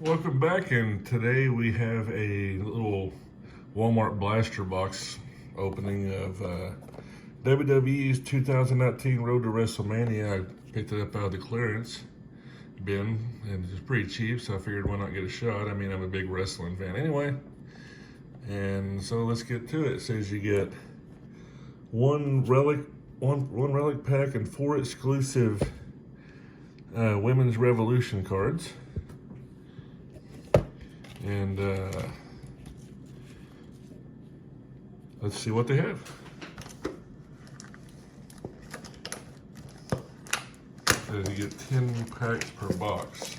Welcome back, and today we have a little Walmart Blaster Box opening of WWE's 2019 Road to WrestleMania. I picked it up out of the clearance bin, and it's pretty cheap, so I figured why not get a shot. I mean, I'm a big wrestling fan anyway. And so let's get to it. It says you get one relic pack and 4 exclusive Women's Revolution cards. And let's see what they have. So you get 10 packs per box.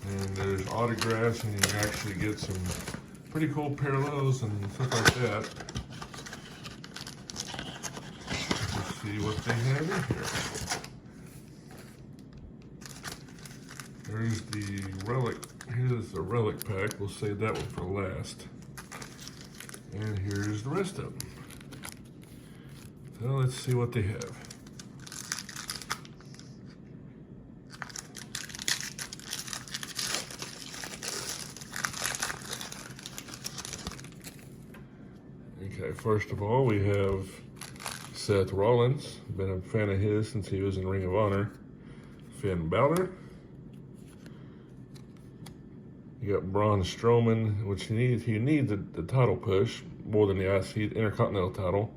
And there's autographs, and you can actually get some pretty cool parallels and stuff like that. Let's see what they have in here. There's the relic. Here's the relic pack. We'll save that one for last. And here's the rest of them. So let's see what they have. Okay, first of all, we have Seth Rollins. Been a fan of his since he was in Ring of Honor. Finn Balor. You got Braun Strowman, which he needs the title push more than the Intercontinental title.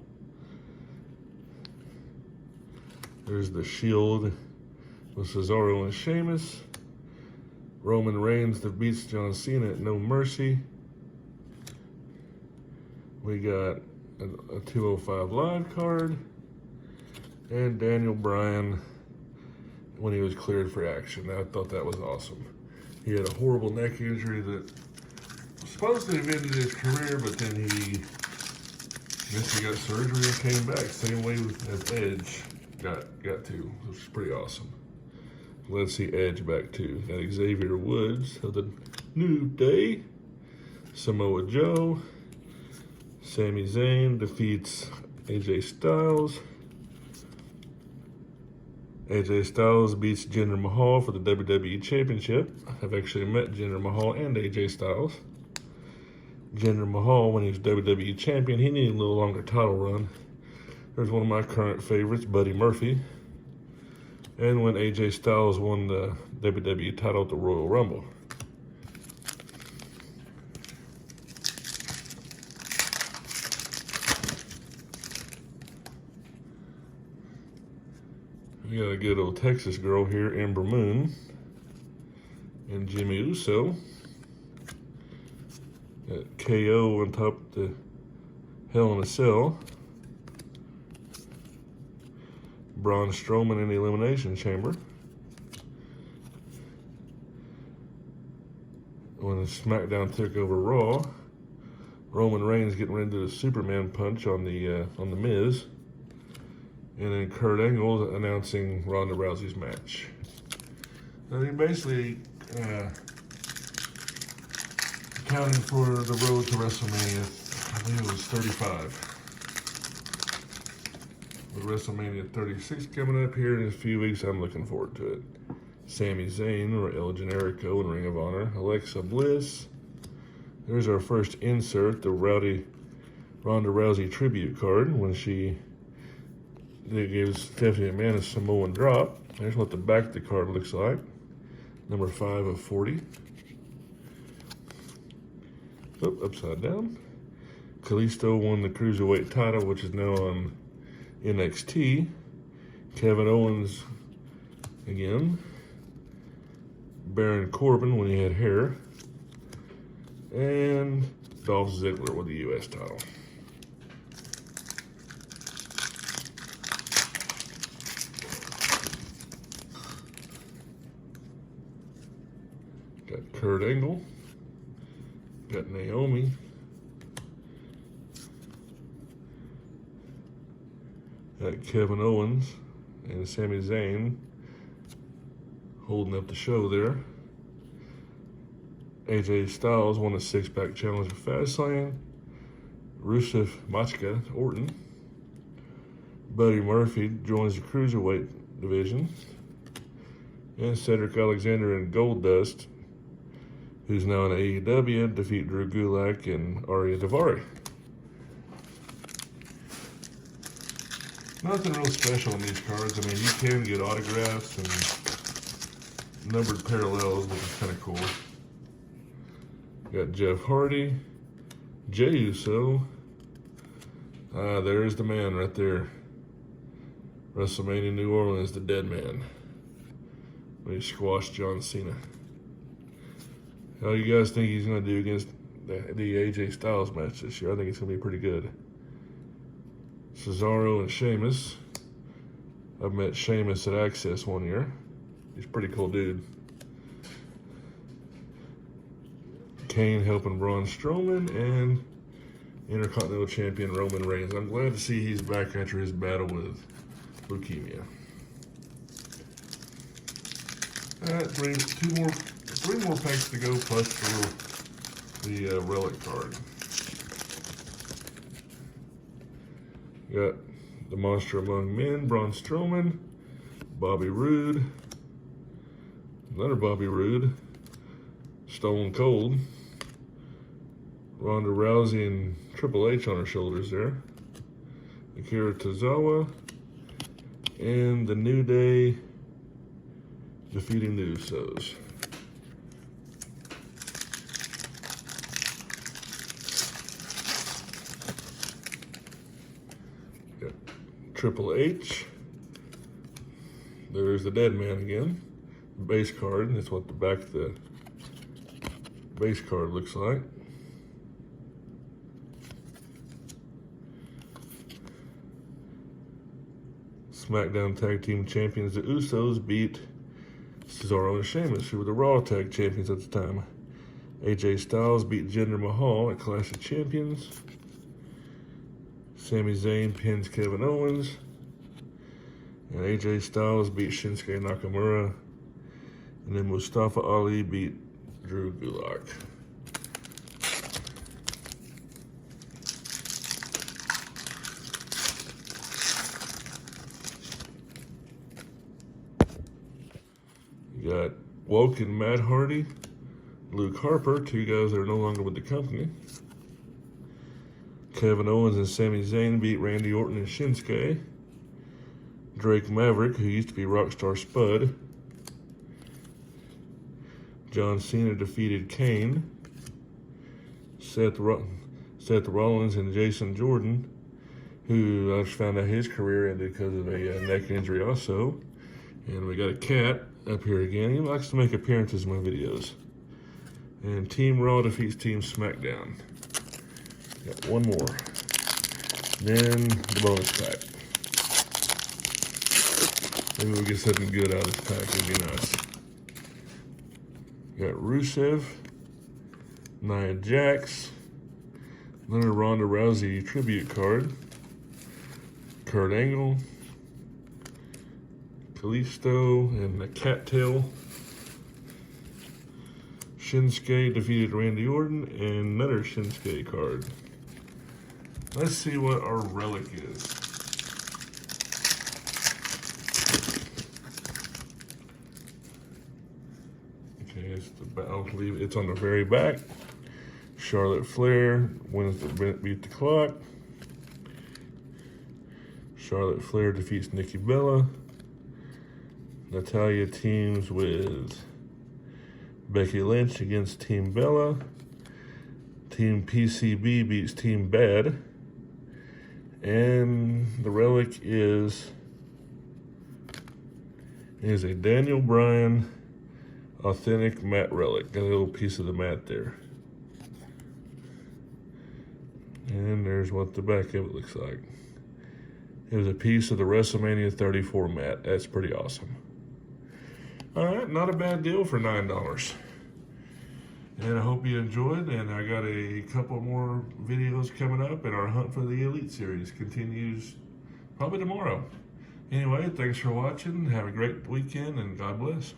There's the Shield with Cesaro and Sheamus. Roman Reigns that beats John Cena at No Mercy. We got a 205 Live card. And Daniel Bryan when he was cleared for action. I thought that was awesome. He had a horrible neck injury that was supposed to have ended his career, but then he got surgery and came back. Same way as Edge got to, which is pretty awesome. Let's see Edge back too. Got Xavier Woods of the New Day. Samoa Joe. Sami Zayn defeats AJ Styles. AJ Styles beats Jinder Mahal for the WWE Championship. I've actually met Jinder Mahal and AJ Styles. Jinder Mahal, when he was WWE Champion, he needed a little longer title run. There's one of my current favorites, Buddy Murphy. And when AJ Styles won the WWE title at the Royal Rumble. We got a good old Texas girl here, Ember Moon, and Jimmy Uso. Got KO on top of the Hell in a Cell. Braun Strowman in the Elimination Chamber. When the SmackDown took over Raw, Roman Reigns getting ready to do the Superman punch on the Miz. And then Kurt Angle announcing Ronda Rousey's match. I mean, basically, accounting for the road to WrestleMania, I think it was 35. With WrestleMania 36 coming up here in a few weeks, I'm looking forward to it. Sami Zayn or El Generico in Ring of Honor. Alexa Bliss. There's our first insert, the Ronda Rousey tribute card when they gave Stephanie McMahon a Samoan drop. There's what the back of the card looks like. Number 5 of 40. Oh, upside down. Kalisto won the Cruiserweight title, which is now on NXT. Kevin Owens again. Baron Corbin when he had hair. And Dolph Ziggler with the U.S. title. Got Kurt Angle. Got Naomi. Got Kevin Owens and Sami Zayn holding up the show there. AJ Styles won a 6-pack challenge at Fastlane. Rusev Machka Orton. Buddy Murphy joins the Cruiserweight division. And Cedric Alexander and Goldust who's now in AEW, defeat Drew Gulak and Arya Daivari. Nothing real special in these cards. I mean, you can get autographs and numbered parallels, which is kind of cool. Got Jeff Hardy, Jey Uso. There's the man right there. WrestleMania New Orleans, the dead man. When he squashed John Cena. How do you guys think he's going to do against the AJ Styles match this year? I think it's going to be pretty good. Cesaro and Sheamus. I've met Sheamus at Access one year. He's a pretty cool dude. Kane helping Braun Strowman and Intercontinental Champion Roman Reigns. I'm glad to see he's back after his battle with leukemia. Three more packs to go, plus the relic card. Got the Monster Among Men, Braun Strowman, Bobby Roode, another Bobby Roode, Stone Cold, Ronda Rousey and Triple H on her shoulders there, Akira Tozawa, and the New Day defeating the Usos. Got Triple H. There's the dead man again. Base card. That's what the back of the base card looks like. SmackDown Tag Team Champions, the Usos, beat Cesaro and Sheamus, who were the Raw Tag Champions at the time. AJ Styles beat Jinder Mahal at Clash of Champions. Sami Zayn pins Kevin Owens. And AJ Styles beat Shinsuke Nakamura. And then Mustafa Ali beat Drew Gulak. You got Woken Matt Hardy, Luke Harper, two guys that are no longer with the company. Kevin Owens and Sami Zayn beat Randy Orton and Shinsuke. Drake Maverick, who used to be Rockstar Spud. John Cena defeated Kane. Seth Rollins and Jason Jordan, who I just found out his career ended because of a neck injury also. And we got a cat up here again. He likes to make appearances in my videos. And Team Raw defeats Team SmackDown. Got one more. Then the bonus pack. Maybe we'll get something good out of this pack. It'd be nice. Got Rusev, Nia Jax, another Ronda Rousey tribute card, Kurt Angle, Kalisto, and the Cattail. Shinsuke defeated Randy Orton, and another Shinsuke card. Let's see what our relic is. Okay, I'll leave it's on the very back. Charlotte Flair wins beat the clock. Charlotte Flair defeats Nikki Bella. Natalya teams with Becky Lynch against Team Bella. Team PCB beats Team Bad. And the relic is a Daniel Bryan authentic matte relic. Got a little piece of the mat there. And there's what the back of it looks like. It was a piece of the WrestleMania 34 mat. That's pretty awesome. All right, not a bad deal for $9. And I hope you enjoyed, and I got a couple more videos coming up, and our Hunt for the Elite series continues probably tomorrow. Anyway, thanks for watching. Have a great weekend, and God bless.